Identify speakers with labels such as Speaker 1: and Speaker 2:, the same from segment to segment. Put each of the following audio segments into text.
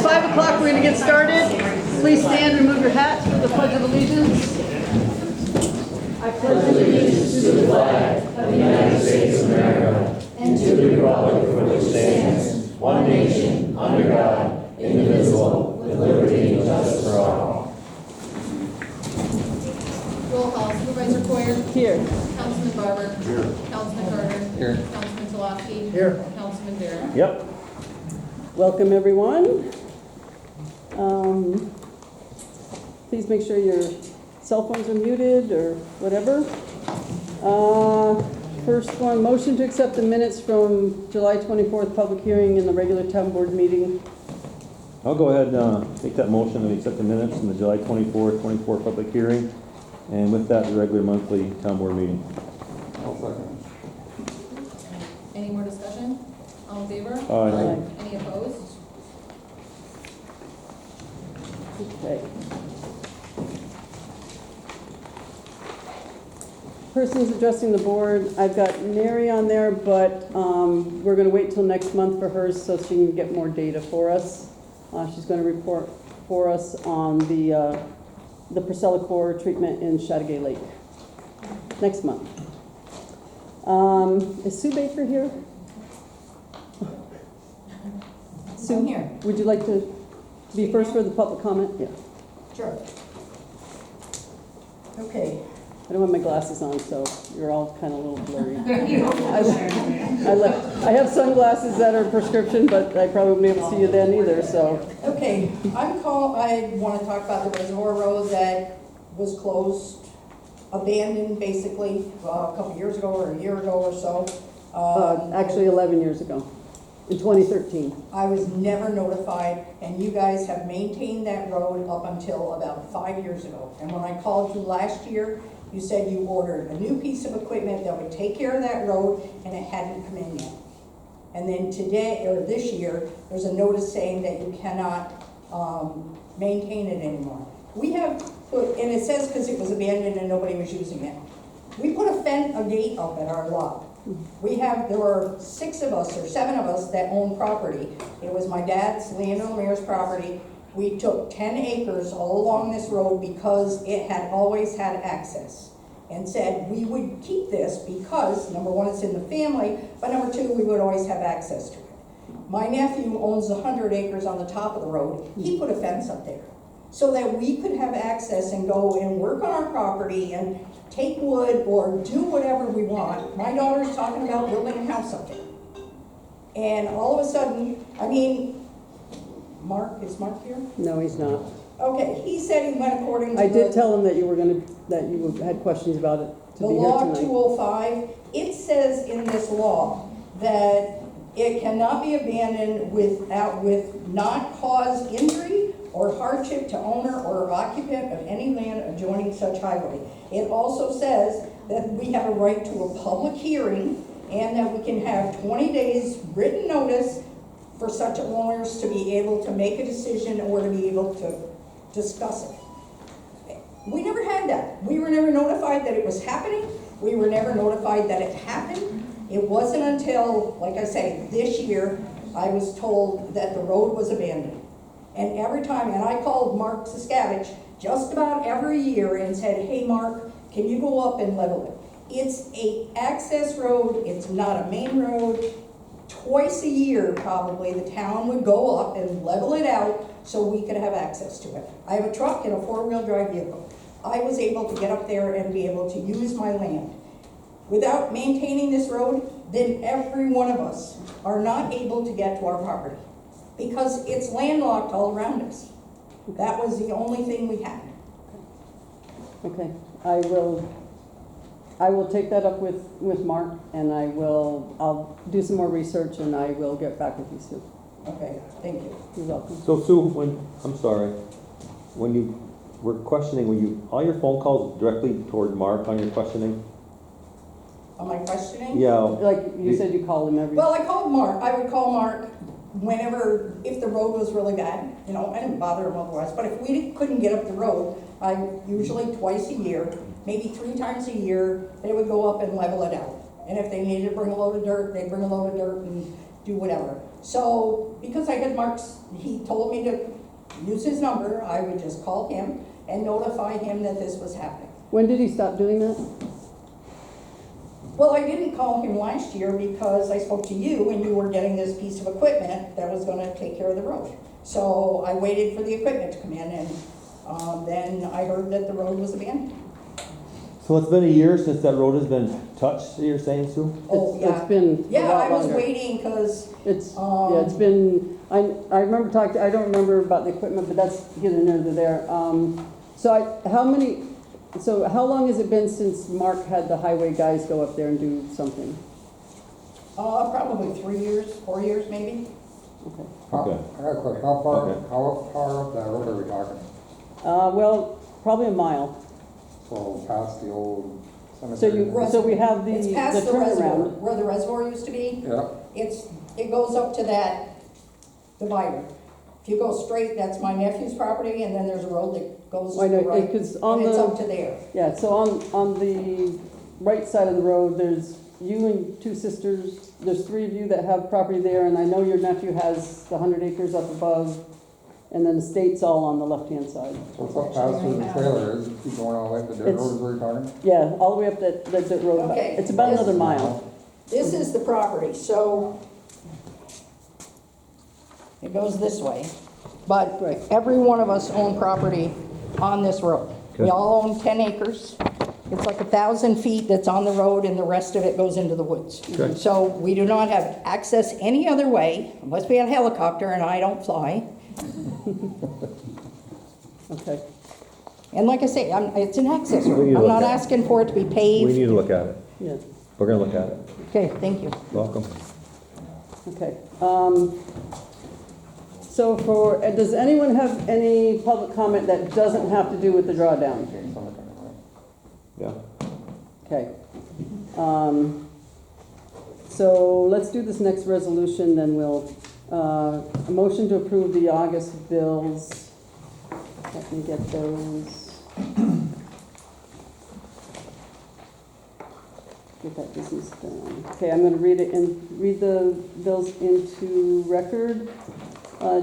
Speaker 1: 5 o'clock, we're going to get started. Please stand and remove your hats for the Pledge of Allegiance. I pledge allegiance to the flag of the United States of America and to the republic for which it stands, one nation, under God, indivisible, with liberty and justice for all.
Speaker 2: Roll call. Supervisor Coyer?
Speaker 1: Here.
Speaker 2: Councilman Barber?
Speaker 3: Here.
Speaker 2: Councilman Carter?
Speaker 3: Here.
Speaker 2: Councilman Talaski?
Speaker 3: Here.
Speaker 2: Councilman Barron?
Speaker 3: Yep.
Speaker 1: Welcome, everyone. Please make sure your cell phones are muted or whatever. First one, motion to accept the minutes from July 24th public hearing in the regular town board meeting.
Speaker 4: I'll go ahead and make that motion and accept the minutes from the July 24 public hearing. And with that, the regular monthly town board meeting.
Speaker 3: I'll second.
Speaker 2: Any more discussion? All in favor?
Speaker 4: Aye.
Speaker 2: Any opposed?
Speaker 1: Okay. Persons addressing the board, I've got Mary on there, but we're going to wait till next month for hers so she can get more data for us. She's going to report for us on the Priscilla core treatment in Chateauguay Lake next month. Is Sue Baker here? Sue,
Speaker 5: I'm here.
Speaker 1: would you like to be first for the public comment? Yeah.
Speaker 5: Sure. Okay.
Speaker 1: I don't have my glasses on, so you're all kind of a little blurry.
Speaker 5: Okay,
Speaker 1: I have sunglasses that are prescription, but I probably won't be able to see you then either, so.
Speaker 5: I want to talk about the Reservoir Road that was closed, abandoned basically, a couple years ago or a year ago or so.
Speaker 1: Actually 11 years ago, in 2013.
Speaker 5: I was never notified, and you guys have maintained that road up until about 5 years ago. And when I called you last year, you said you ordered a new piece of equipment that would take care of that road, and it hadn't come in yet. And then today, or this year, there's a notice saying that you cannot maintain it anymore. We have put, and it says because it was abandoned and nobody was using it. We put a gate up at our lot. There were 6 of us or 7 of us that own property. It was my dad's, Leonel Mayor's property. We took 10 acres all along this road because it had always had access, and said we would keep this because, number one, it's in the family, but number 2, we would always have access to it. My nephew owns 100 acres on the top of the road. He put a fence up there so that we could have access and go and work on our property and take wood or do whatever we want. My daughter's talking about building a house up there. And all of a sudden, is Mark here?
Speaker 1: No, he's not.
Speaker 5: Okay, he said he went according to
Speaker 1: I did tell him that you had questions about it to
Speaker 5: the
Speaker 1: be here
Speaker 5: law
Speaker 1: tonight.
Speaker 5: 205. It says in this law that it cannot be abandoned with not cause injury or hardship to owner or occupant of any land adjoining such highway. It also says that we have a right to a public hearing and that we can have 20 days written notice for such owners to be able to make a decision or to be able to discuss it. We never had that. We were never notified that it was happening. We were never notified that it happened. It wasn't until, like I say, this year, I was told that the road was abandoned. And every time, and I called Mark Siskavich just about every year and said, hey Mark, can you go up and level it? It's a access road, it's not a main road. Twice a year, probably, the town would go up and level it out so we could have access to it. I have a truck and a 4-wheel drive vehicle. I was able to get up there and be able to use my land. Without maintaining this road, then every one of us are not able to get to our property because it's landlocked all around us. That was the only thing we had.
Speaker 1: Okay, I will take that up with Mark, and I'll do some more research, and I will get back with you, Sue.
Speaker 5: Okay, thank you.
Speaker 1: You're welcome.
Speaker 4: So Sue, when you were questioning, all your phone calls directly toward Mark on your questioning?
Speaker 5: Am I questioning?
Speaker 4: Yeah.
Speaker 1: Like you said, you called him every.
Speaker 5: Well, I called Mark. I would call Mark whenever, if the road was really bad. I didn't bother him otherwise. But if we couldn't get up the road, I usually twice a year, maybe 3 times a year, they would go up and level it out. And if they needed to bring a load of dirt, they'd bring a load of dirt and do whatever. So, because I had Mark's, he told me to use his number, I would just call him and notify him that this was happening.
Speaker 1: When did he stop doing that?
Speaker 5: Well, I didn't call him last year because I spoke to you and you were getting this piece of equipment that was gonna take care of the road. So I waited for the equipment to come in and, then I heard that the road was abandoned.
Speaker 4: So it's been a year since that road has been touched, you're saying, Sue?
Speaker 5: Oh,
Speaker 1: It's
Speaker 5: yeah.
Speaker 1: been a
Speaker 5: Yeah,
Speaker 1: lot
Speaker 5: I was
Speaker 1: longer.
Speaker 5: waiting because,
Speaker 1: It's, yeah, it's been, I remember talking, I don't remember about the equipment, but that's neither here nor there. So how long has it been since Mark had the highway guys go up there and do something?
Speaker 5: probably 3 years, 4 years maybe.
Speaker 1: Okay.
Speaker 4: Okay.
Speaker 3: I got a question, how far,
Speaker 4: Okay.
Speaker 3: how far up that road are we talking?
Speaker 1: Well, probably a mile.
Speaker 3: So past the old
Speaker 1: So
Speaker 3: cemetery?
Speaker 1: so we have the
Speaker 5: It's past the reservoir,
Speaker 1: turnaround.
Speaker 5: where the reservoir used to be.
Speaker 3: Yeah,
Speaker 5: It goes up to that divider. If you go straight, that's my nephew's property, and then there's a road that goes
Speaker 1: I
Speaker 5: to
Speaker 1: know,
Speaker 5: the right.
Speaker 1: 'cause on
Speaker 5: And it's
Speaker 1: the-
Speaker 5: up to there.
Speaker 1: Yeah, so on the right side of the road, there's you and two sisters, there's three of you that have property there, and I know your nephew has the 100 acres up above, and then the state's all on the left-hand side.
Speaker 3: so it's up past where the trailer is, keep going all the way up the dirt road is where you're talking?
Speaker 1: Yeah, all the way up that dirt road.
Speaker 5: Okay.
Speaker 1: It's about another mile.
Speaker 5: This is the property, so it goes this way. But
Speaker 1: Right.
Speaker 5: every one of us own property on this road. We
Speaker 4: Okay.
Speaker 5: all own 10 acres. It's like 1,000 feet that's on the road and the rest of it goes into the woods.
Speaker 4: Okay.
Speaker 5: So we do not have access any other way unless we had a helicopter and I don't fly.
Speaker 1: Okay.
Speaker 5: And like I say, it's an access
Speaker 4: We need
Speaker 5: road.
Speaker 4: to
Speaker 5: I'm
Speaker 4: look
Speaker 5: not
Speaker 4: at it.
Speaker 5: asking for it to be
Speaker 4: We
Speaker 5: paved.
Speaker 4: need to look at it.
Speaker 1: Yeah,
Speaker 4: We're gonna look at it.
Speaker 5: Okay, thank you.
Speaker 4: Welcome.
Speaker 1: okay. So does anyone have any public comment that doesn't have to do with the drawdown?
Speaker 3: Okay, summertime, right?
Speaker 4: Yeah.
Speaker 1: Okay. So let's do this next resolution, then we'll, a motion to approve the August bills. Let me get those. Get that business done. Okay, I'm gonna read the bills into record.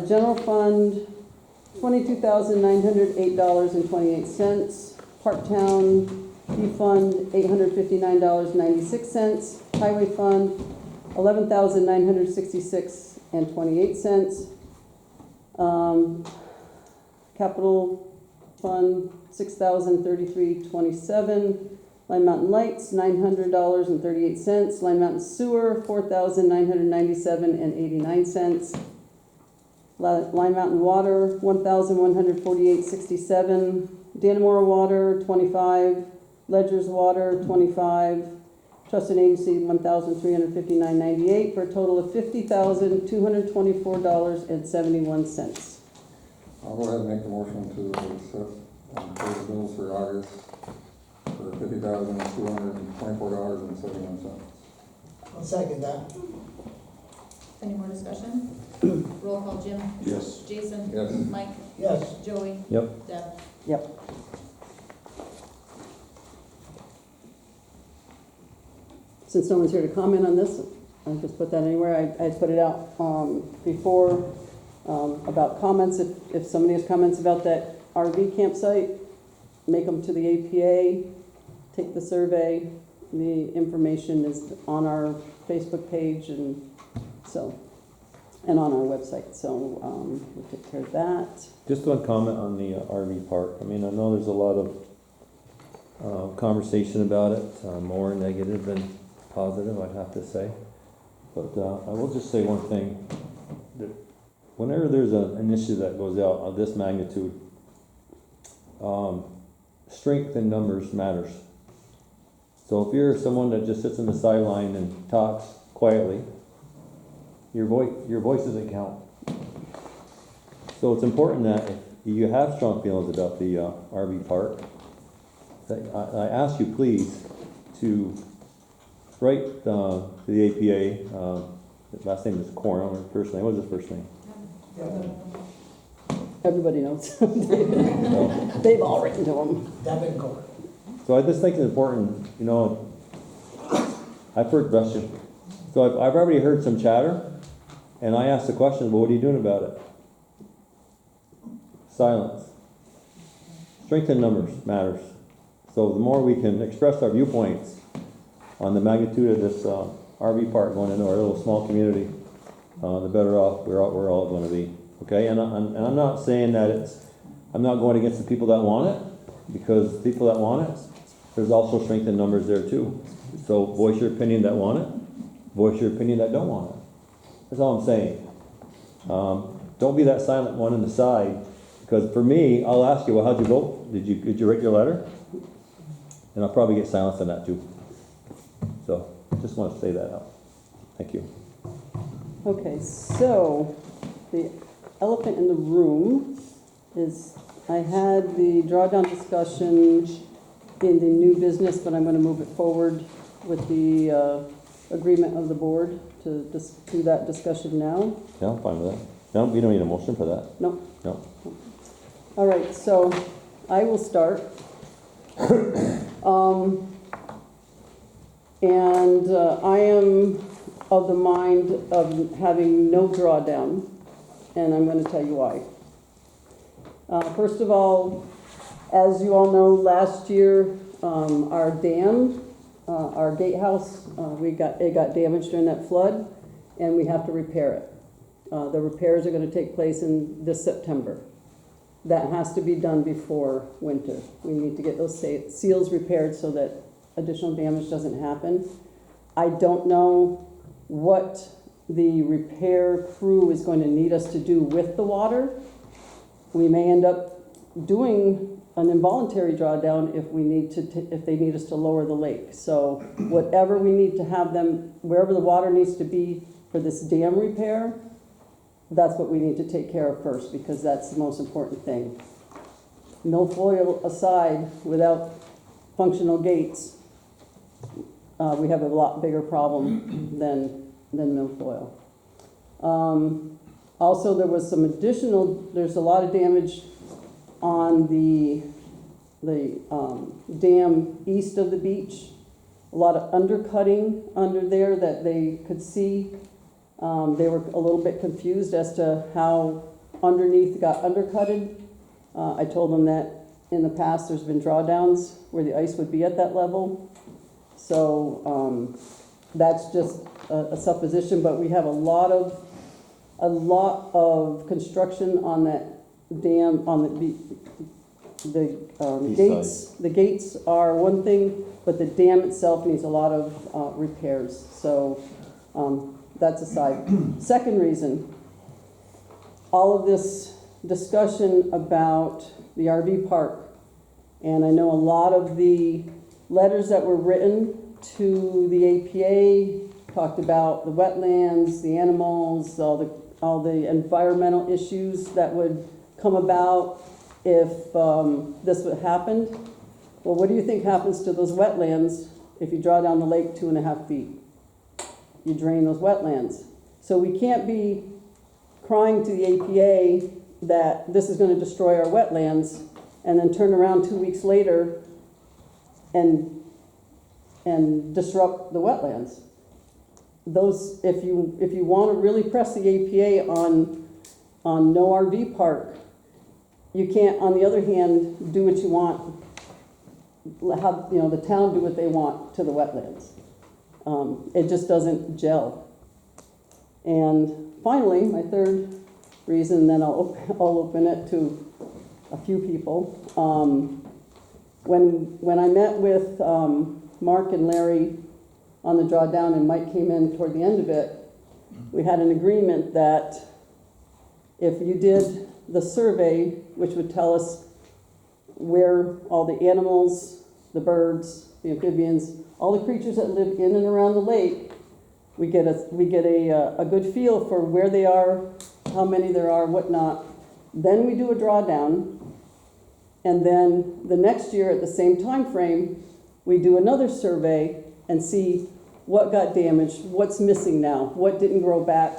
Speaker 1: General fund, $22,908.28. Parktown defund, $859.96. Highway fund, $11,966.28. Capital fund, $6,033.27. Line Mountain Lights, $900.38. Line Mountain Sewer, $4,997.89. Line Mountain Water, $1,148.67. Dannemora Water, $25. Ledger's Water, $25. Trust and Agency, $1,359.98, for a total of $50,224.71.
Speaker 3: I'll go ahead and make the motion to accept and pay the bills for August for $50,224.71.
Speaker 6: I'll second that.
Speaker 2: Any more discussion? Roll call, Jim?
Speaker 3: Yes.
Speaker 2: Jason?
Speaker 3: Yes.
Speaker 2: Mike?
Speaker 6: Yes.
Speaker 2: Joey?
Speaker 4: Yep.
Speaker 2: Deb?
Speaker 1: Yep. Since no one's here to comment on this, I'll just put that anywhere. I put it out before about comments. If somebody has comments about that RV campsite, make them to the APA, take the survey. The information is on our Facebook page and on our website. So we'll take care of that.
Speaker 4: Just one comment on the RV park. I mean, I know there's a lot of conversation about it, more negative than positive, I'd have to say. But I will just say one thing. That whenever there's an issue that goes out of this magnitude, strength in numbers matters. So if you're someone that just sits on the sideline and talks quietly, your voice doesn't count. So it's important that if you have strong feelings about the RV park, that I ask you please to write to the APA. His last name is Corn. Or first name. What is his first name?
Speaker 1: Everybody knows. They've all written to them.
Speaker 6: Devin Gore.
Speaker 4: So I just think it's important. You know, I've heard questions. So I've already heard some chatter, And I asked the question, well, what are you doing about it? Silence. Strength in numbers matters. So the more we can express our viewpoints on the magnitude of this RV park going into our little small community, the better off we're all going to be. Okay, and I'm not saying that I'm not going against the people that want it, because people that want it, there's also strength in numbers there too. So voice your opinion that want it, voice your opinion that don't want it. That's all I'm saying. Don't be that silent one on the side, because for me, I'll ask you, well, how'd you vote? Did you write your letter? And I'll probably get silenced on that too. So, just want to say that out. Thank you.
Speaker 7: Okay, so the elephant in the room is, I had the drawdown discussion in the new business, but I'm going to move it forward with the agreement of the board to do that discussion now.
Speaker 4: Yeah, I'm fine with that. No, we don't need a motion for that.
Speaker 7: No?
Speaker 4: No.
Speaker 7: All right, so I will start. I am of the mind of having no drawdown, and I'm going to tell you why. First of all, as you all know, last year our dam, our gatehouse, it got damaged during that flood, and we have to repair it. The repairs are going to take place in this September. That has to be done before winter. We need to get those seals repaired so that additional damage doesn't happen. I don't know what the repair crew is going to need us to do with the water. We may end up doing an involuntary drawdown if if they need us to lower the lake. So whatever we need to have them, wherever the water needs to be for this dam repair, that's what we need to take care of first, because that's the most important thing. Milfoil aside, without functional gates, we have a lot bigger problem than milfoil. Also, there was some there's a lot of damage on the dam east of the beach. A lot of undercutting under there that they could see. They were a little bit confused as to how underneath got undercutted. I told them that in the past there's been drawdowns where the ice would be at that level. So that's just a supposition, but we have a lot of construction on that dam, on the gates. The gates are one thing, but the dam itself needs a lot of repairs. So that's aside. Second reason, all of this discussion about the RV park, and I know a lot of the letters that were written to the APA talked about the wetlands, the animals, all the environmental issues that would come about if this would happen. Well, what do you think happens to those wetlands if you draw down the lake 2.5 feet? You drain those wetlands. So we can't be crying to the APA that this is going to destroy our wetlands and then turn around 2 weeks later and disrupt the wetlands. Those, if you want to really press the APA on no RV park, you can't, on the other hand, do what you want, have the town do what they want to the wetlands. It just doesn't gel. And finally, my third reason, then I'll open it to a few people. When I met with Mark and Larry on the drawdown, and Mike came in toward the end of it, we had an agreement that if you did the survey, which would tell us where all the animals, the birds, the amphibians, all the creatures that live in and around the lake, we get a good feel for where they are, how many there are, whatnot. Then we do a drawdown, and then the next year at the same time frame, we do another survey and see what got damaged, what's missing now, what didn't grow back,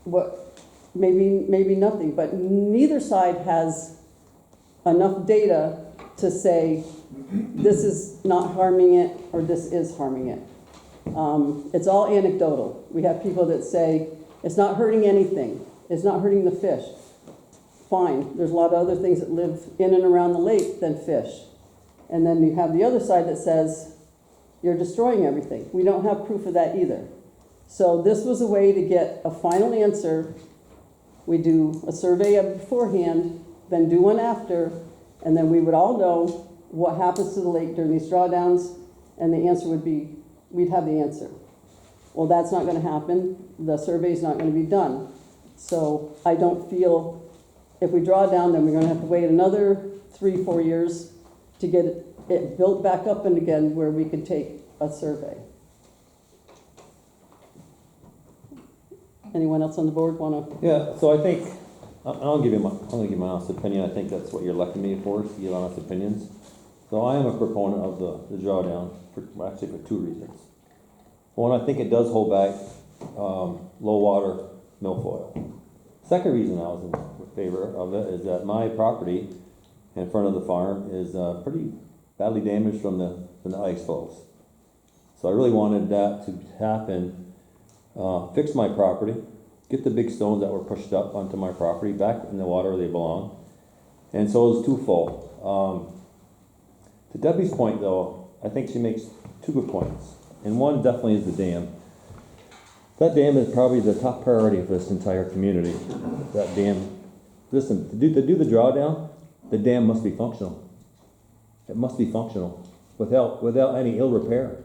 Speaker 7: what maybe nothing. But neither side has enough data to say this is not harming it or this is harming it. It's all anecdotal. We have people that say It's not hurting anything. It's not hurting the fish. Fine, there's a lot of other things that live in and around the lake than fish. And then you have the other side that says, you're destroying everything. We don't have proof of that either. So this was a way to get a final answer. We do a survey of beforehand, then do one after, and then we would all know what happens to the lake during these drawdowns, and the answer would be, we'd have the answer. Well, that's not gonna happen. The survey's not gonna be done. So I don't feel, if we draw down, then we're gonna have to wait another 3-4 years to get it built back up and again where we could take a survey. Anyone else on the board wanna?
Speaker 4: Yeah, so I think, I'll give you my honest opinion. I think that's what you're electing me for, is to give honest opinions. So I am a proponent of the drawdown, actually for 2 reasons. One, I think it does hold back low water milfoil. Second reason I was in favor of it is that my property in front of the farm is pretty badly damaged from the ice flows. So I really wanted that to happen, fix my property, get the big stones that were pushed up onto my property back in the water where they belong. And so it was twofold. To Debbie's point though, I think she makes 2 good points. And one definitely is the dam. That dam is probably the top priority for this entire community. That dam, listen, to do the drawdown, the dam must be functional. It must be functional without any ill repair.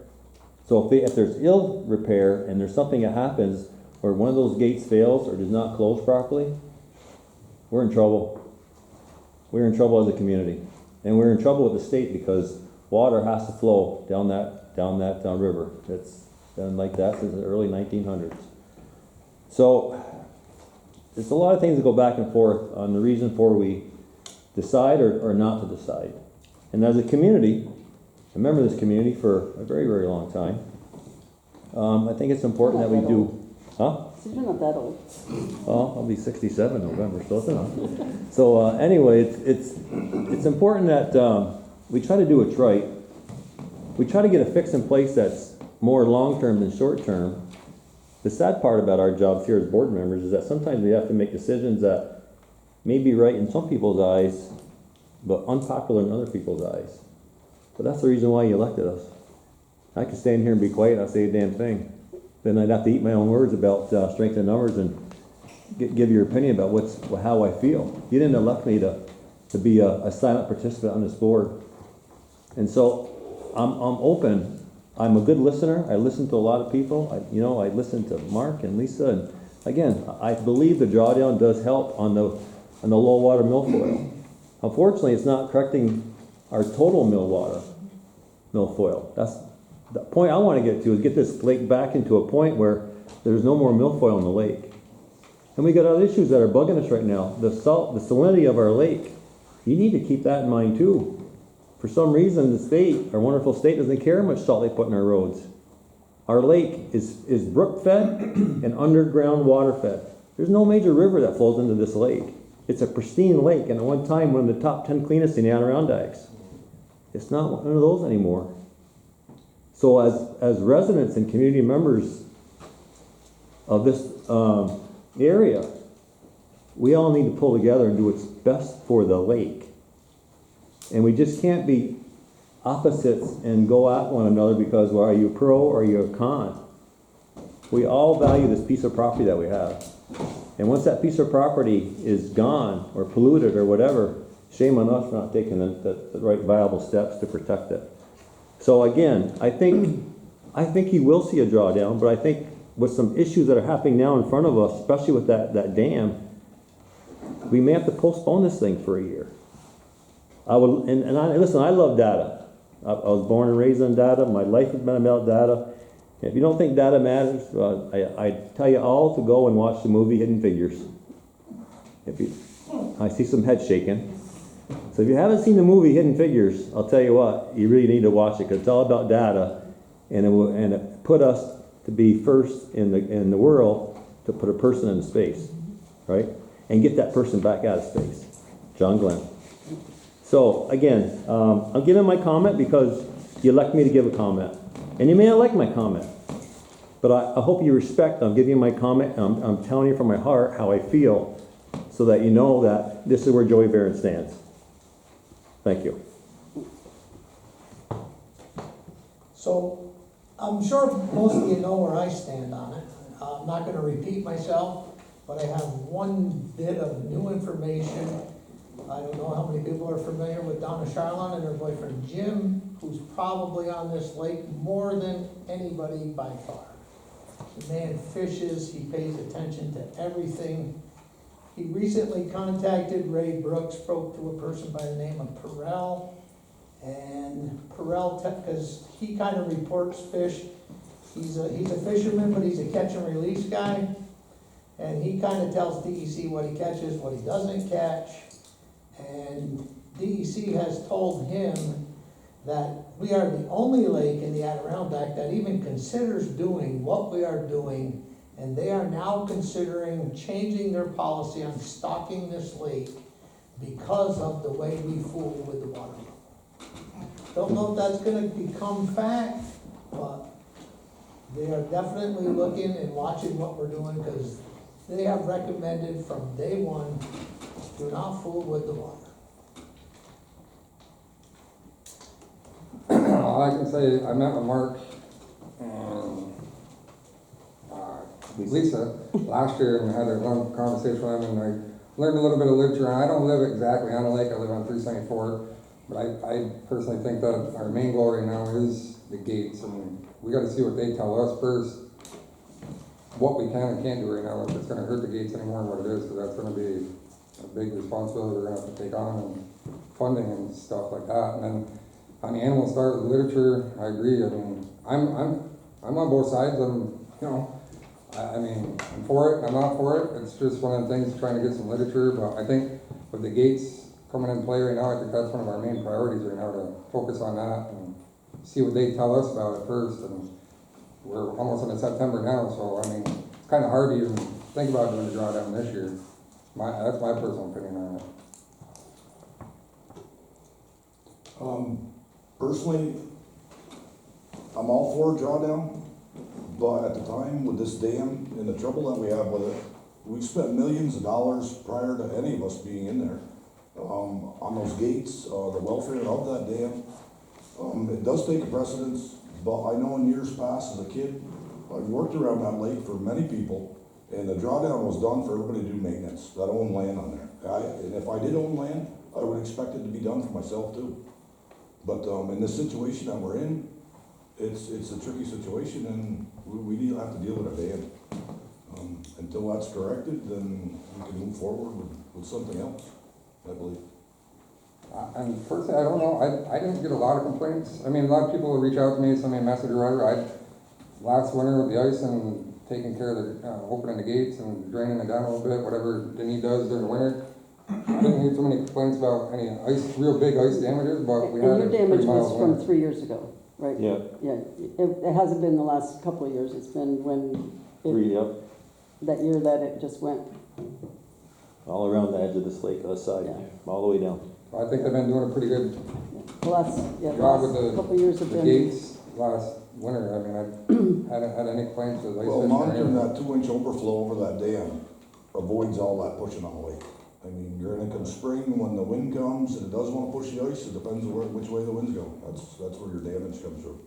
Speaker 4: So if there's ill repair and there's something that happens where one of those gates fails or does not close properly, we're in trouble. We're in trouble as a community. And we're in trouble with the state because water has to flow down that river. It's been like that since the early 1900s. So there's a lot of things that go back and forth on the reason for we decide or not to decide. And as a community, I remember this community for a very, very long time. I think it's important that we do. Huh?
Speaker 7: So you're not that old.
Speaker 4: Well, I'll be 67 in November, so it's enough. So anyway, it's important that we try to do what's right. We try to get a fix in place that's more long-term than short-term. The sad part about our jobs here as board members is that sometimes we have to make decisions that may be right in some people's eyes, but unpopular in other people's eyes. But that's the reason why you elected us. I could stand here and be quiet and not say a damn thing. Then I'd have to eat my own words about strength in numbers and give your opinion about how I feel. You didn't elect me to be a silent participant on this board. And so I'm open. I'm a good listener. I listen to a lot of people. I listen to Mark and Lisa. And again, I believe the drawdown does help on the low water milfoil. Unfortunately, it's not correcting our total milfoil. That's the point I want to get to, is get this lake back into a point where there's no more milfoil in the lake. And we got other issues that are bugging us right now. The salinity of our lake. You need to keep that in mind too. For some reason, the state, our wonderful state, doesn't care how much salt they put in our roads. Our lake is brook fed and underground water fed. There's no major river that flows into this lake. It's a pristine lake, and at one time one of the top 10 cleanest in the Adirondacks. It's not one of those anymore. So as residents and community members of this area, we all need to pull together and do what's best for the lake. And we just can't be opposites and go at one another because, well, are you pro or are you a con? We all value this piece of property that we have. And once that piece of property is gone or polluted or whatever, shame on us for not taking the right viable steps to protect it. So again, I think you will see a drawdown, but I think with some issues that are happening now in front of us, especially with that dam, we may have to postpone this thing for a year. Listen, I love data. I was born and raised on data. My life has been about data. If you don't think data matters, I tell you all to go and watch the movie Hidden Figures. I see some head shaking. So if you haven't seen the movie Hidden Figures, I'll tell you what, you really need to watch it because it's all about data, and it put us to be first in the world to put a person into space, right? And get that person back out of space. John Glenn. So again, I'm giving my comment because you elect me to give a comment. And you may not like my comment. But I hope you respect, I'm giving you my comment, I'm telling you from my heart how I feel, so that you know that this is where Joey Barron stands. Thank you.
Speaker 6: So, I'm sure most of you know where I stand on it. I'm not gonna repeat myself, but I have one bit of new information. I don't know how many people are familiar with Donna Charlon and her boyfriend Jim, who's probably on this lake more than anybody by far. The man fishes, he pays attention to everything. He recently contacted Ray Brooks, spoke to a person by the name of Perel. And Perel, because he kind of reports fish, he's a fisherman, but he's a catch and release guy. And he kind of tells DEC what he catches, what he doesn't catch. And DEC has told him that we are the only lake in the Adirondack that even considers doing what we are doing. And they are now considering changing their policy on stocking this lake because of the way we fool with the water. Don't know if that's gonna become fact, but they are definitely looking and watching what we're doing, because they have recommended from day one, do not fool with the water.
Speaker 3: All I can say, I met with Mark and Lisa last year and had a long conversation with them, and I learned a little bit of literature. And I don't live exactly on the lake, I live on 374, but I personally think that our main goal right now is the gates, and we gotta see what they tell us first, what we can and can't do right now, if it's gonna hurt the gates anymore and what it is, because that's gonna be a big responsibility we're gonna have to take on, and funding and stuff like that. And then on the animal start with literature, I agree. I mean, I'm on both sides. I mean, I'm for it, I'm not for it. It's just one of the things, trying to get some literature. But I think with the gates coming in play right now, I think that's one of our main priorities right now, to focus on that and see what they tell us about it first. And we're almost into September now, so I mean, it's kind of hard to even think about doing a drawdown this year. That's my personal opinion on it.
Speaker 8: Personally, I'm all for a drawdown, but at the time with this dam and the trouble that we have with it, we spent millions of dollars prior to any of us being in there, on those gates, the welfare of that dam. It does take a precedence, but I know in years past as a kid, I've worked around that lake for many people, and the drawdown was done for everybody to do maintenance that owned land on there. And if I did own land, I would expect it to be done for myself too. But in this situation that we're in, it's a tricky situation, and we have to deal with a dam. Until that's corrected, then we can move forward with something else, I believe.
Speaker 3: And personally, I don't know, I didn't get a lot of complaints. I mean, a lot of people will reach out to me, send me a message or whatever. Last winter with the ice and taking care of the, opening the gates and draining it down a little bit, whatever Denny does during the winter. I didn't hear too many complaints about any real big ice damages, but we had
Speaker 7: And
Speaker 3: a
Speaker 7: your
Speaker 3: pretty
Speaker 7: damage
Speaker 3: mild
Speaker 7: was from
Speaker 3: winter.
Speaker 7: 3 years ago, right?
Speaker 4: Yeah,
Speaker 7: Yeah, it hasn't been the last couple of years, it's been
Speaker 4: yep,
Speaker 7: that year that it just went.
Speaker 4: all around the edge of this lake, us side,
Speaker 7: Yeah.
Speaker 4: all the way down.
Speaker 3: I think they've been doing a pretty good
Speaker 7: The last
Speaker 3: job with
Speaker 7: couple of years have
Speaker 3: the
Speaker 7: been.
Speaker 3: gates last winter. I mean, I hadn't had any complaints with ice
Speaker 8: Well,
Speaker 3: fishing or
Speaker 8: monitoring
Speaker 3: anything.
Speaker 8: that 2-inch overflow over that dam avoids all that pushing on the lake. I mean, you're in a spring when the wind comes and it does want to push the ice, it depends which way the winds go. That's where your damage comes from.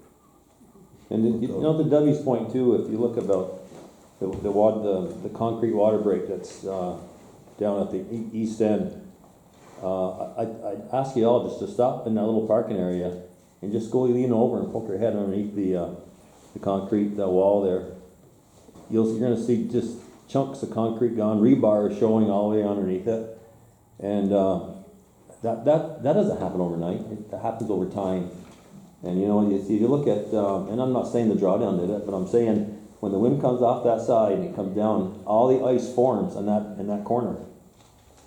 Speaker 4: And then, you know, to Debbie's point too, if you look about the concrete water break that's down at the east end, I'd ask you all just to stop in that little parking area and just go lean over and poke your head underneath the concrete wall there. You're gonna see just chunks of concrete gone, rebar is showing all the way underneath it, and that doesn't happen overnight. It happens over time. And you know, you look at, and I'm not saying the drawdown did it, but I'm saying when the wind comes off that side and it comes down, all the ice forms in that corner.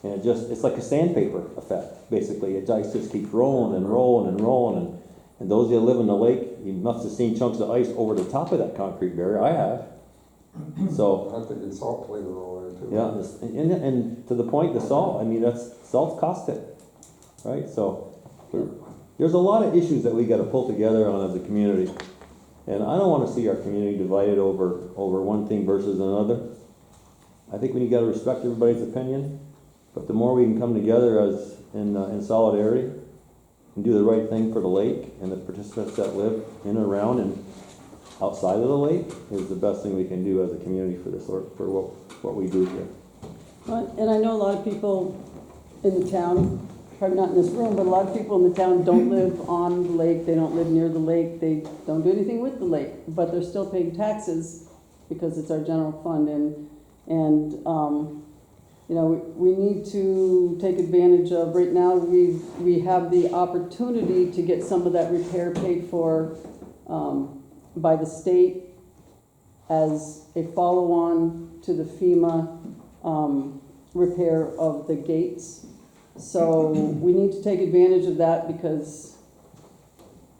Speaker 4: And it's like a sandpaper effect, basically. The ice just keeps rolling and rolling and rolling. And those that live in the lake, you must have seen chunks of ice over the top of that concrete barrier. I have. So,
Speaker 3: I think the salt played a role there too.
Speaker 4: yeah, and to the point, the salt, I mean, salt's caustic, right? So, there's a lot of issues that we gotta pull together on as a community. And I don't wanna see our community divided over one thing versus another. I think we gotta respect everybody's opinion, but the more we can come together as, in solidarity and do the right thing for the lake and the participants that live in and around and outside of the lake is the best thing we can do as a community for this, for what we do here.
Speaker 7: And I know a lot of people in the town, probably not in this room, but a lot of people in the town don't live on the lake, they don't live near the lake, they don't do anything with the lake, but they're still paying taxes because it's our general fund, and you know, we need to take advantage of, right now, we have the opportunity to get some of that repair paid for by the state as a follow-on to the FEMA repair of the gates. So we need to take advantage of that because,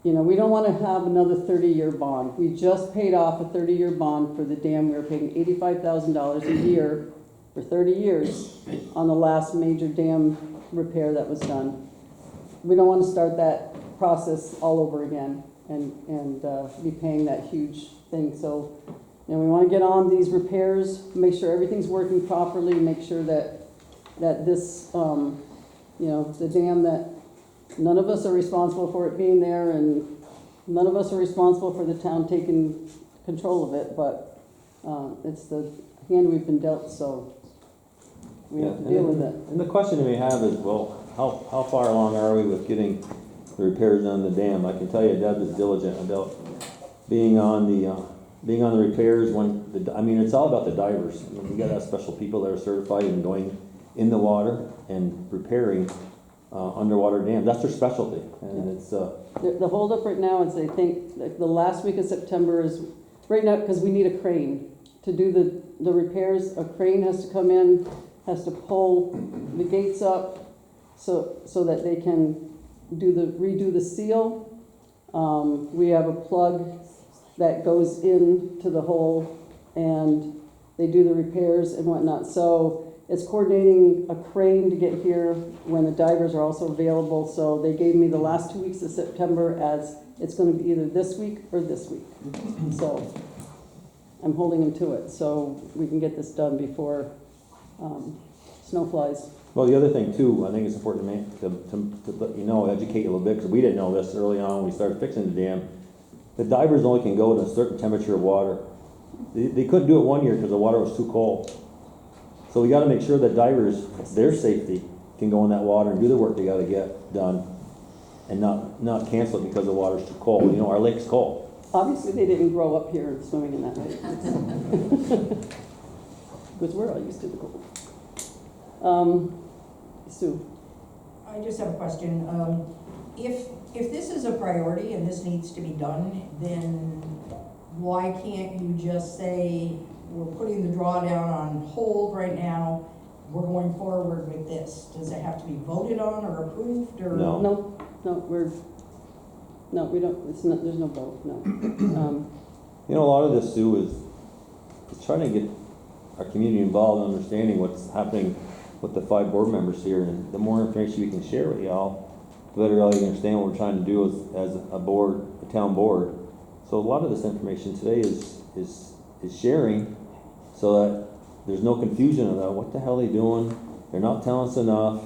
Speaker 7: you know, we don't want to have another 30-year bond. We just paid off a 30-year bond for the dam. We were paying $85,000 a year for 30 years on the last major dam repair that was done. We don't want to start that process all over again and be paying that huge thing. So, you know, we want to get on these repairs, make sure everything's working properly, make sure that this, you know, the dam, that none of us are responsible for it being there, and none of us are responsible for the town taking control of it, but it's the hand we've been dealt, so we have to deal with it.
Speaker 4: And the question we have is, well, how far along are we with getting the repairs on the dam? I can tell you Deb is diligent about being on the repairs when, I mean, it's all about the divers. I mean, we gotta have special people that are certified in going in the water and repairing underwater dams. That's their specialty, and it's
Speaker 7: The holdup right now is, I think, like the last week of September is, right now, because we need a crane to do the repairs. A crane has to come in, has to pull the gates up so that they can redo the seal. We have a plug that goes into the hole, and they do the repairs and whatnot. So it's coordinating a crane to get here when the divers are also available. So they gave me the last 2 weeks of September as it's going to be either this week or this week. So I'm holding them to it so we can get this done before snow flies.
Speaker 4: well, the other thing too, I think it's important to let you know, educate you a little bit, because we didn't know this early on when we started fixing the dam. The divers only can go to a certain temperature of water. They couldn't do it one year because the water was too cold. So we got to make sure that divers, it's their safety, can go in that water and do the work they got to get done, and not cancel it because the water's too cold. You know, our lake's cold.
Speaker 7: Obviously, they didn't grow up here swimming in that lake. Because we're all used to the cold. Sue?
Speaker 5: I just have a question. If this is a priority and this needs to be done, then why can't you just say, we're putting the drawdown on hold right now, we're going forward with this? Does it have to be voted on or approved, or?
Speaker 4: No.
Speaker 7: No, we don't, it's not, there's no vote, no.
Speaker 4: You know, a lot of this, Sue, is trying to get our community involved in understanding what's happening with the 5 board members here, and the more information we can share with y'all, the better y'all can understand what we're trying to do as a board, a town board. So a lot of this information today is sharing, so that there's no confusion about what the hell are they doing. They're not telling us enough.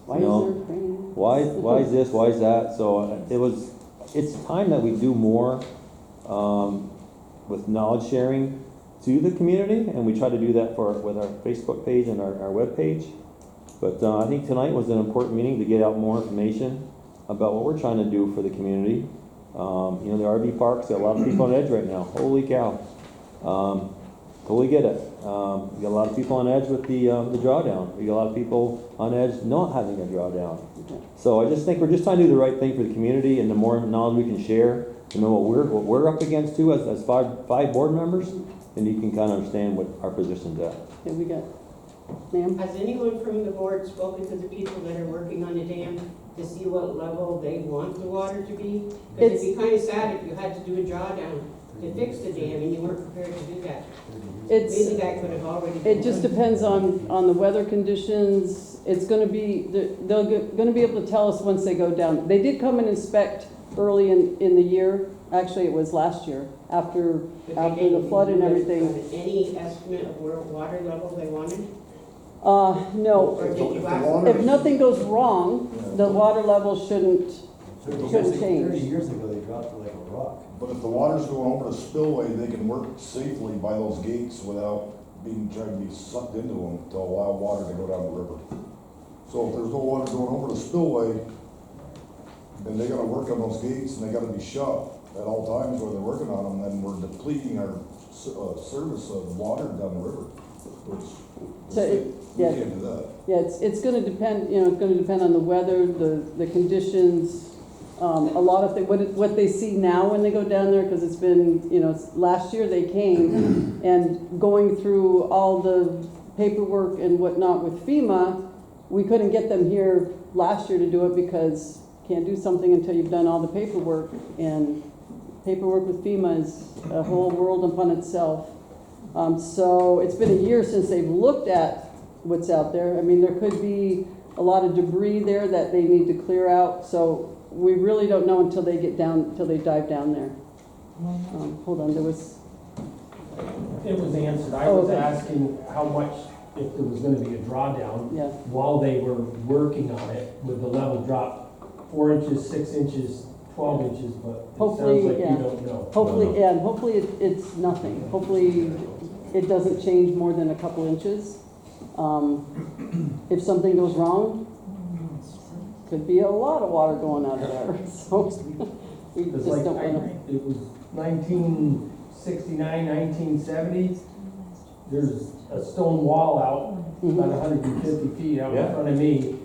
Speaker 7: Why
Speaker 4: you know,
Speaker 7: is there training?
Speaker 4: why is this? Why is that? So it's time that we do more with knowledge sharing to the community, and we try to do that with our Facebook page and our web page. But I think tonight was an important meeting to get out more information about what we're trying to do for the community. You know, the RV parks got a lot of people on edge right now. Holy cow. Totally get it. You got a lot of people on edge with the drawdown. You got a lot of people on edge not having a drawdown. So I just think we're just trying to do the right thing for the community, and the more knowledge we can share, to know what we're up against too as five board members, then you can kind of understand what our position's at.
Speaker 7: Okay, we got, ma'am?
Speaker 9: Has anyone from the board spoken to the people that are working on the dam to see what level they want the water to be? Because it'd be kind of sad if you had to do a drawdown to fix the dam and you weren't prepared to do that. Maybe that could have already been
Speaker 7: It just
Speaker 9: done.
Speaker 7: depends on the weather conditions. It's gonna be, gonna be able to tell us once they go down. They did come and inspect early in the year, Actually, it was last year, after
Speaker 9: But they
Speaker 7: the
Speaker 9: didn't
Speaker 7: flood and
Speaker 9: give us
Speaker 7: everything.
Speaker 9: Any estimate of where water level they wanted?
Speaker 7: No,
Speaker 9: Or did
Speaker 8: If
Speaker 9: you
Speaker 8: the
Speaker 9: ask?
Speaker 8: water-
Speaker 7: if nothing goes wrong, the water level shouldn't,
Speaker 8: If
Speaker 7: shouldn't
Speaker 8: the-
Speaker 7: change.
Speaker 10: 30 years ago, they dropped it like a rock.
Speaker 8: But if the water's going over the spillway, they can work safely by those gates without trying to be sucked into them to allow water to go down the river. So if there's no water going over the spillway, then they gotta work on those gates and they gotta be shut at all times where they're working on them, then we're depleting our service of water down the river, which
Speaker 7: So it-
Speaker 8: we
Speaker 7: yeah.
Speaker 8: can't do that.
Speaker 7: Yeah, it's gonna depend, you know, it's gonna depend on the weather, the conditions, a lot of things, what they see now when they go down there, because it's been, you know, last year they came, and going through all the paperwork and whatnot with FEMA, we couldn't get them here last year to do it because can't do something until you've done all the paperwork, and paperwork with FEMA is a whole world upon itself. So it's been a year since they've looked at what's out there. I mean, there could be a lot of debris there that they need to clear out, so we really don't know until they get down, until they dive down there. Hold on, there was,
Speaker 11: It was answered. I
Speaker 7: Oh,
Speaker 11: was
Speaker 7: okay.
Speaker 11: asking how much, if there was gonna be a drawdown
Speaker 7: yeah,
Speaker 11: while they were working on it, would the level drop 4 inches, 6 inches, 12 inches, but it
Speaker 7: Hopefully,
Speaker 11: sounds like
Speaker 7: yeah.
Speaker 11: you don't know.
Speaker 7: hopefully, yeah, and hopefully it's nothing. Hopefully it doesn't change more than a couple inches. If something goes wrong, could be a lot of water going out of there, so we
Speaker 11: Because
Speaker 7: just
Speaker 11: like,
Speaker 7: don't wanna.
Speaker 11: it was 1969, 1970, there's a stone wall out, about 150 feet out in
Speaker 4: Yeah.
Speaker 11: front of me.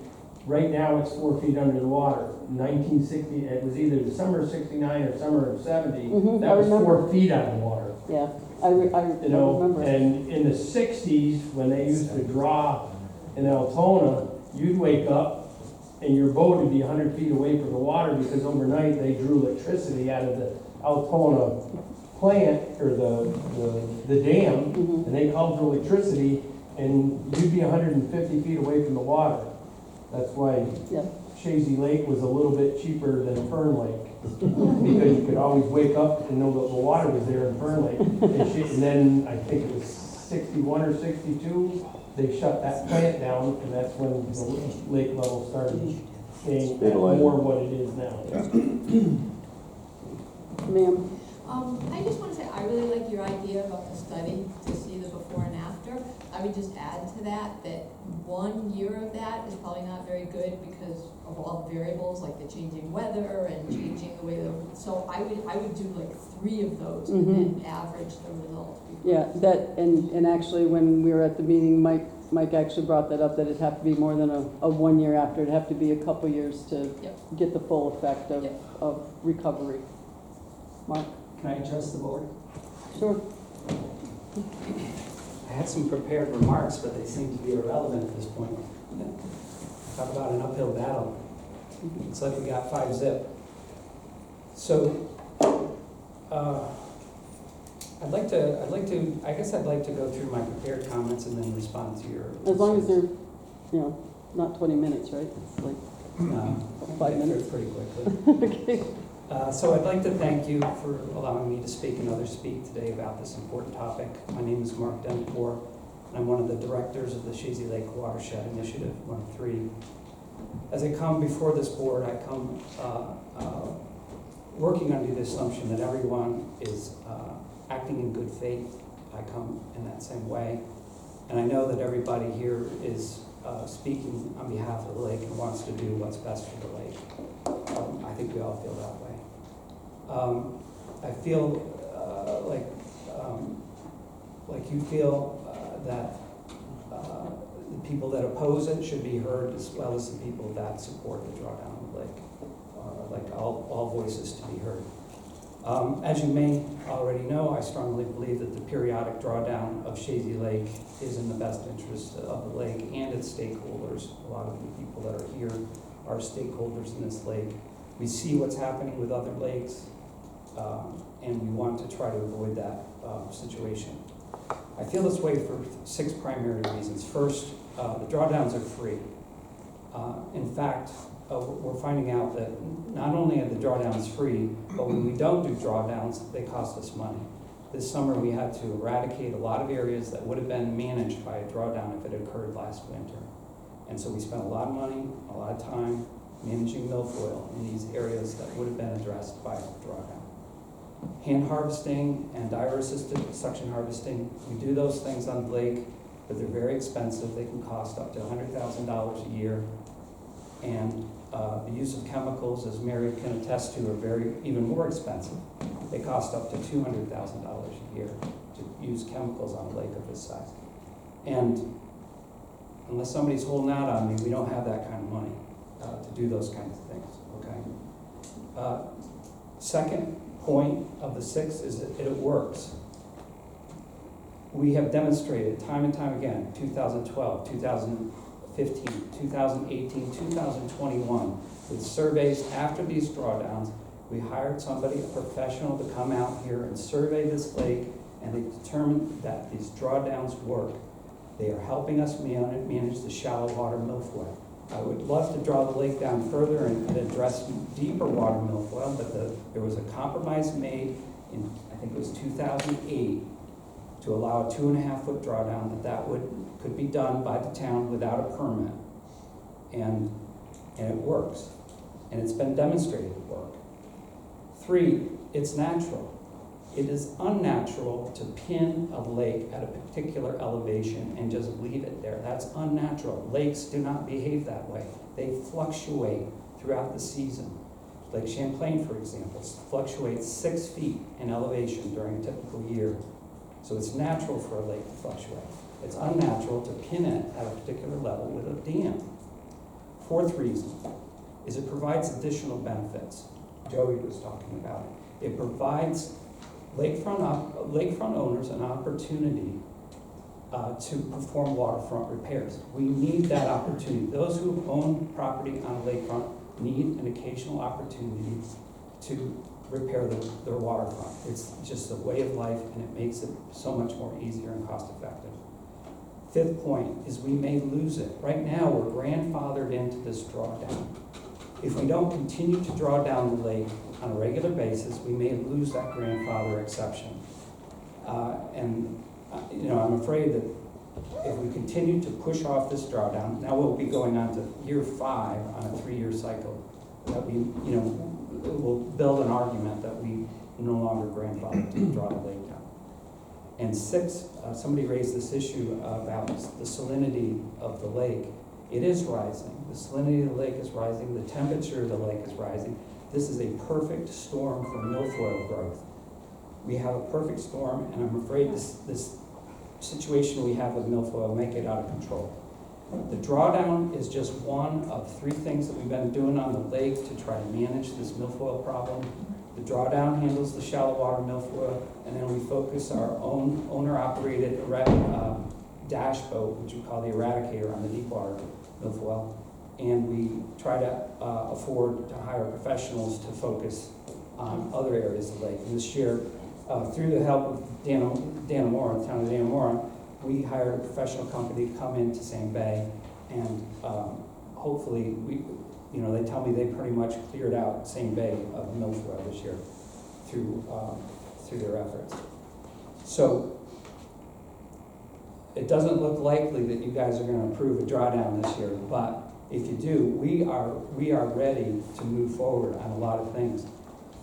Speaker 11: Right now, it's 4 feet under the water. 1960, it was either the summer of 69 or summer of 70,
Speaker 7: Mhm,
Speaker 11: that
Speaker 7: I
Speaker 11: was
Speaker 7: remember.
Speaker 11: 4 feet out of the water.
Speaker 7: Yeah, I
Speaker 11: You know,
Speaker 7: remember.
Speaker 11: and in the 60s, when they used to draw in Altona, you'd wake up and your boat would be 100 feet away from the water because overnight they drew electricity out of the Altona plant or the dam,
Speaker 7: Mhm.
Speaker 11: and they called for electricity, and you'd be 150 feet away from the water. That's why
Speaker 7: Yeah.
Speaker 11: Shazy Lake was a little bit cheaper than Fern Lake, because you could always wake up and know that the water was there in Fern Lake. And then, I think it was 61 or 62, they shut that plant down, and that's when the lake level started staying at more what it is now.
Speaker 7: Ma'am,
Speaker 2: I just want to say, I really like your idea about the study to see the before and after. I would just add to that, that 1 year of that is probably not very good because of all the variables, like the changing weather and changing the way so I would do like 3 of those and then average the results.
Speaker 7: yeah, that, and actually, when we were at the meeting, Mike actually brought that up, that it'd have to be more than a 1 year after, it'd have to be a couple years to
Speaker 2: Yep.
Speaker 7: get the full effect of,
Speaker 2: Yep.
Speaker 7: of recovery. Mark?
Speaker 10: Can I address the board?
Speaker 7: Sure.
Speaker 10: I had some prepared remarks, but they seem to be irrelevant at this point. Talk about an uphill battle. It's like we got 5-zip. So, I guess I'd like to go through my prepared comments and then respond to your.
Speaker 7: As long as they're, you know, not 20 minutes, right? It's like,
Speaker 10: No,
Speaker 7: 5 minutes.
Speaker 10: Pretty quickly.
Speaker 7: okay.
Speaker 10: So I'd like to thank you for allowing me to speak and others speak today about this important topic. My name is Mark Denpour, and I'm one of the directors of the Shazy Lake Watershed Initiative 1-3. As I come before this board, I come working under the assumption that everyone is acting in good faith. I come in that same way. And I know that everybody here is speaking on behalf of the lake and wants to do what's best for the lake. I think we all feel that way. I feel like you feel that the people that oppose it should be heard as well as the people that support the drawdown of the lake. Like all voices to be heard. As you may already know, I strongly believe that the periodic drawdown of Shazy Lake is in the best interest of the lake and its stakeholders. A lot of the people that are here are stakeholders in this lake. We see what's happening with other lakes, and we want to try to avoid that situation. I feel this way for 6 primary reasons. First, the drawdowns are free. In fact, we're finding out that not only are the drawdowns free, but when we don't do drawdowns, they cost us money. This summer, we had to eradicate a lot of areas that would have been managed by a drawdown if it had occurred last winter. And so we spent a lot of money, a lot of time managing milfoil in these areas that would have been addressed by a drawdown. Hand harvesting and diver-assisted suction harvesting, we do those things on the lake, but they're very expensive. They can cost up to $100,000 a year. And the use of chemicals, as Mary can attest to, are even more expensive. They cost up to $200,000 a year to use chemicals on a lake of this size. And unless somebody's holding out on me, we don't have that kind of money to do those kinds of things, okay? Second point of the 6 is that it works. We have demonstrated time and time again, 2012, 2015, 2018, 2021, with surveys after these drawdowns, we hired somebody, a professional, to come out here and survey this lake, and they determined that these drawdowns work. They are helping us manage the shallow water milfoil. I would love to draw the lake down further and address deeper water milfoil, but there was a compromise made in, I think it was 2008, to allow a 2.5-foot drawdown, that could be done by the town without a permit. And it works. And it's been demonstrated to work. 3, it's natural. It is unnatural to pin a lake at a particular elevation and just leave it there. That's unnatural. Lakes do not behave that way. They fluctuate throughout the season. Lake Champlain, for example, fluctuates 6 feet in elevation during a typical year. So it's natural for a lake to fluctuate. It's unnatural to pin it at a particular level with a dam. 4th reason is it provides additional benefits. Joey was talking about it. It provides lakefront owners an opportunity to perform waterfront repairs. We need that opportunity. Those who own property on a lakefront need an occasional opportunity to repair their waterfront. It's just a way of life, and it makes it so much more easier and cost effective. 5th point is we may lose it. Right now, we're grandfathered into this drawdown. If we don't continue to draw down the lake on a regular basis, we may lose that grandfather exception. I'm afraid that if we continue to push off this drawdown, now we'll be going on to year 5 on a 3-year cycle, that we'll build an argument that we no longer grandfather to draw the lake down. And 6, somebody raised this issue about the salinity of the lake. It is rising. The salinity of the lake is rising. The temperature of the lake is rising. This is a perfect storm for milfoil growth. We have a perfect storm, and I'm afraid this situation we have with milfoil will make it out of control. The drawdown is just one of 3 things that we've been doing on the lake to try to manage this milfoil problem. The drawdown handles the shallow water milfoil, and then we focus our own owner-operated dash boat, which we call the Eradicator, on the deep water milfoil. And we try to afford to hire professionals to focus on other areas of the lake. And this year, through the help of Dannemora, the town of Dannemora, we hired a professional company to come into Same Bay, and hopefully they tell me they pretty much cleared out Same Bay of milfoil this year through their efforts. So it doesn't look likely that you guys are going to approve a drawdown this year, but if you do, we are ready to move forward on a lot of things.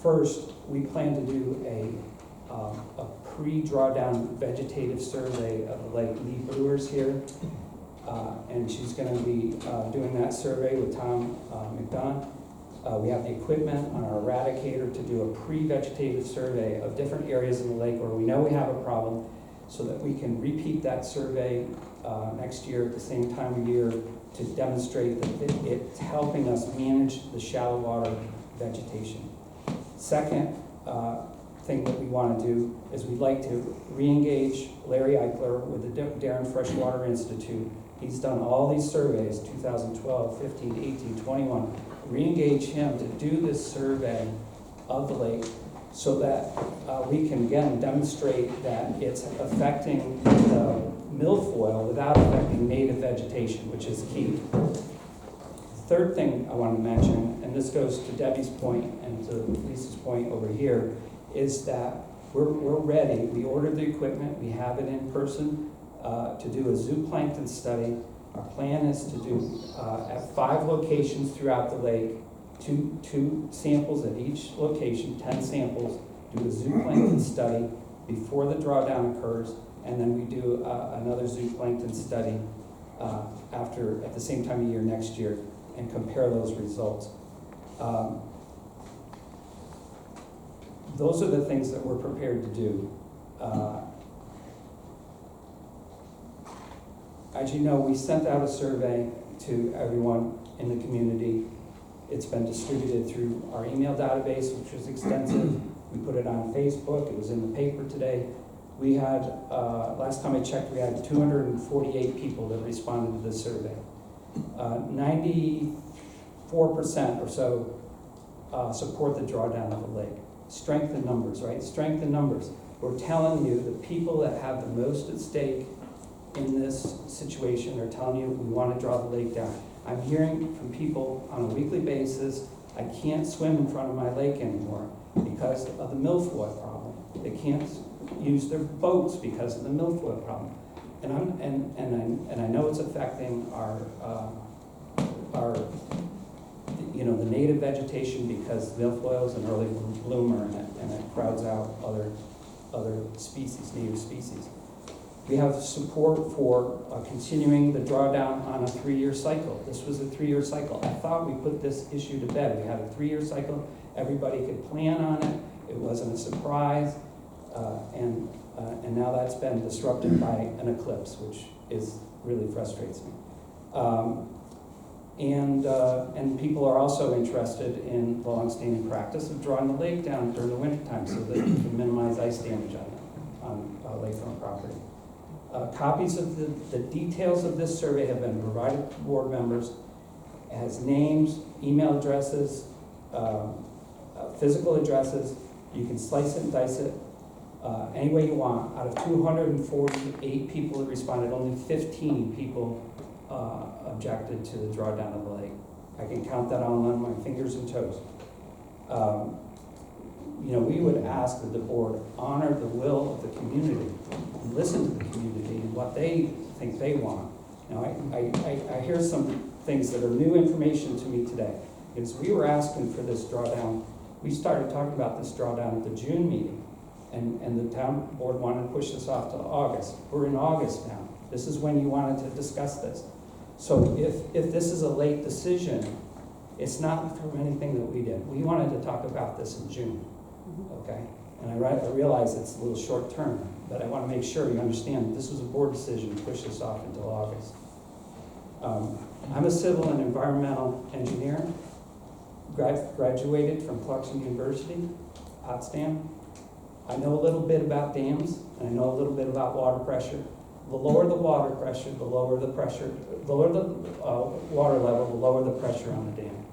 Speaker 10: First, we plan to do a pre-drawdown vegetative survey of the lake. Lee Brewer's here, and she's going to be doing that survey with Tom McDonough. We have the equipment on our Eradicator to do a pre-vegetative survey of different areas in the lake where we know we have a problem, so that we can repeat that survey next year at the same time of year to demonstrate that it's helping us manage the shallow water vegetation. Second thing that we want to do is we'd like to re-engage Larry Eichler with the Darren Freshwater Institute. He's done all these surveys, 2012, 15, 18, 21. Re-engage him to do this survey of the lake so that we can, again, demonstrate that it's affecting the milfoil without affecting native vegetation, which is key. third thing I wanted to mention, and this goes to Debbie's point and to Lisa's point over here, is that we're ready. We ordered the equipment, we have it in person to do a zooplankton study. Our plan is to do at 5 locations throughout the lake, two samples at each location, 10 samples, do a zooplankton study before the drawdown occurs, and then we do another zooplankton study at the same time of year next year, and compare those results. Those are the things that we're prepared to do. As you know, we sent out a survey to everyone in the community. It's been distributed through our email database, which was extensive. We put it on Facebook, it was in the paper today. We had, last time I checked, we had 248 people that responded to this survey. 94% or so support the drawdown of the lake. Strength in numbers, right? Strength in numbers. We're telling you the people that have the most at stake in this situation are telling you we want to draw the lake down. I'm hearing from people on a weekly basis, I can't swim in front of my lake anymore because of the milfoil problem. They can't use their boats because of the milfoil problem. And I know it's affecting our the native vegetation because milfoil is an early bloomer and it crowds out other species, native species. We have support for continuing the drawdown on a 3-year cycle. This was a 3-year cycle. I thought we put this issue to bed. We had a 3-year cycle. Everybody could plan on it. It wasn't a surprise. And now that's been disrupted by an eclipse, which really frustrates me. And people are also interested in the longstanding practice of drawing the lake down during the wintertime so that you can minimize ice damage on lakefront property. Copies of the details of this survey have been provided to board members. It has names, email addresses, physical addresses. You can slice it and dice it any way you want. Out of 248 people that responded, only 15 people objected to the drawdown of the lake. I can count that on my fingers and toes. We would ask that the board honor the will of the community and listen to the community and what they think they want. Now, I hear some things that are new information to me today. Because we were asking for this drawdown, we started talking about this drawdown at the June meeting, and the town board wanted to push this off to August. We're in August now. This is when you wanted to discuss this. So if this is a late decision, it's not from anything that we did. We wanted to talk about this in June, okay? And I realize it's a little short term, but I want to make sure you understand that this was a board decision to push this off until August. I'm a civil and environmental engineer, graduated from Clarkson University, Potsdam. I know a little bit about dams, and I know a little bit about water pressure. The lower the water pressure, the lower the water level, the lower the pressure on the dam.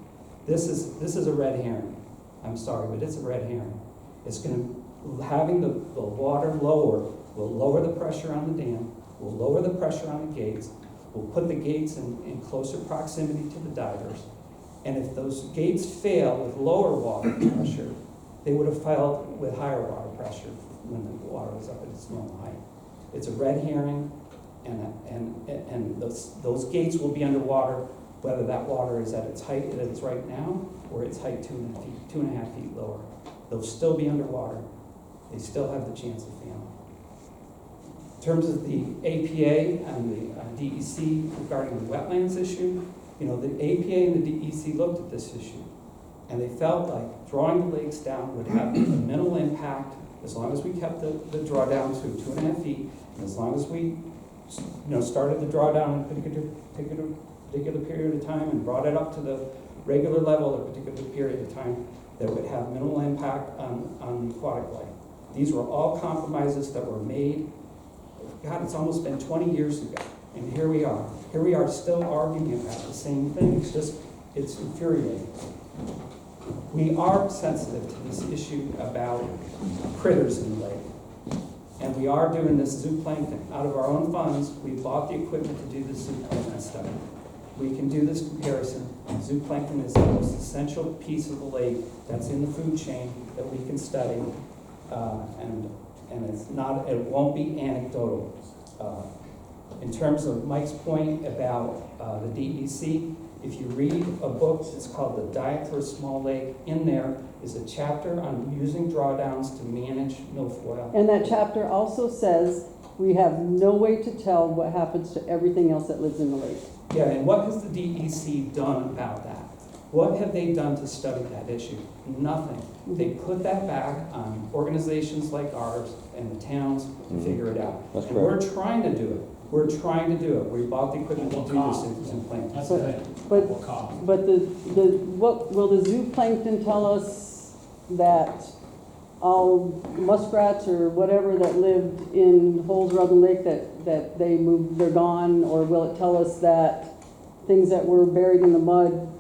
Speaker 10: This is a red herring. I'm sorry, but it's a red herring. It's having the water lower will lower the pressure on the dam, will lower the pressure on the gates, will put the gates in closer proximity to the divers. And if those gates fail with lower water pressure, they would have failed with higher water pressure when the water was up at its normal height. It's a red herring, and those gates will be underwater, whether that water is at its height that it's right now, or its height 2.5 feet lower. They'll still be underwater. They still have the chance of failing. In terms of the APA and the DEC regarding the wetlands issue, the APA and the DEC looked at this issue, and they felt like drawing the lakes down would have a minimal impact as long as we kept the drawdown to 2.5 feet, and as long as we started the drawdown in a particular period of time and brought it up to the regular level at a particular period of time, that would have minimal impact on the aquatic life. These were all compromises that were made. God, it's almost been 20 years ago, and here we are. Here we are still arguing about the same thing. It's infuriating. We are sensitive to this issue about critters in the lake. And we are doing this zooplankton. Out of our own funds, we bought the equipment to do the zooplankton study. we can do this comparison. Zooplankton is the most essential piece of the lake that's in the food chain that we can study. And it's not, it won't be anecdotal. In terms of Mike's point about the DEC, if you read a book, it's called The Diet for a Small Lake. In there is a chapter on using drawdowns to manage milfoil.
Speaker 7: And that chapter also says we have no way to tell what happens to everything else that lives in the lake.
Speaker 10: Yeah, and what has the DEC done about that? What have they done to study that issue? Nothing. They put that back on organizations like ours and the towns to figure it out.
Speaker 4: That's
Speaker 10: And
Speaker 4: correct.
Speaker 10: we're trying to do it. We're trying to do it. We bought the equipment to do this in Plankton.
Speaker 11: That's the thing.
Speaker 7: But,
Speaker 11: What cost?
Speaker 7: but what, will the zooplankton tell us that all muskrats or whatever that lived in holes around the lake that they moved, they're gone? Or will it tell us that things that were buried in the mud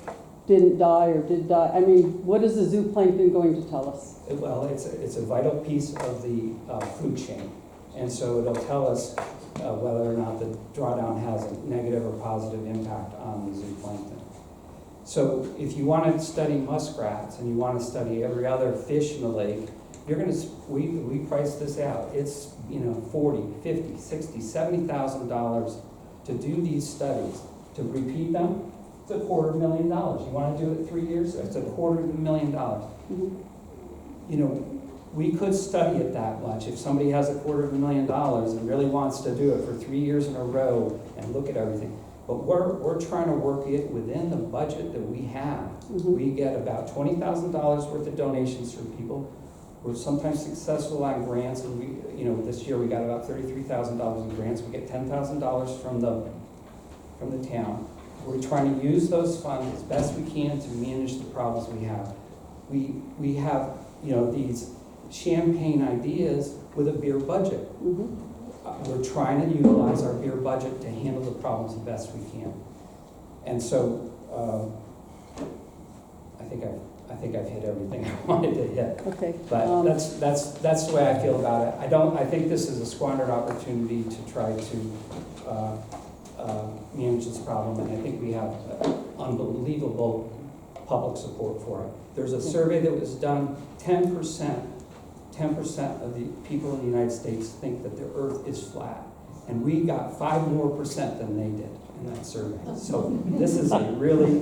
Speaker 7: didn't die or did die? I mean, what is the zooplankton going to tell us?
Speaker 10: Well, it's a vital piece of the food chain. And so it'll tell us whether or not the drawdown has a negative or positive impact on the zooplankton. So if you want to study muskrats and you want to study every other fish in the lake, you're going to, we price this out. It's, $40, $50, $60, $70,000 to do these studies. To repeat them, it's $250,000. You want to do it 3 years? It's $250,000. We could study it that much. If somebody has $250,000 and really wants to do it for 3 years in a row and look at everything. But we're trying to work it within the budget that we have. We get about $20,000 worth of donations from people. We're sometimes successful on grants, and this year we got about $33,000 in grants. We get $10,000 from the town. We're trying to use those funds as best we can to manage the problems we have. We have, these champagne ideas with a beer budget. We're trying to utilize our beer budget to handle the problems the best we can. And so, I think I've hit everything I wanted to hit.
Speaker 7: Okay.
Speaker 10: But that's the way I feel about it. I think this is a squandered opportunity to try to manage this problem, and I think we have unbelievable public support for it. There's a survey that was done, 10% of the people in the United States think that the earth is flat. And we got 5% more than they did in that survey. So this is a really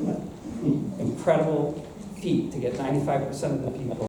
Speaker 10: incredible feat to get 95% of the people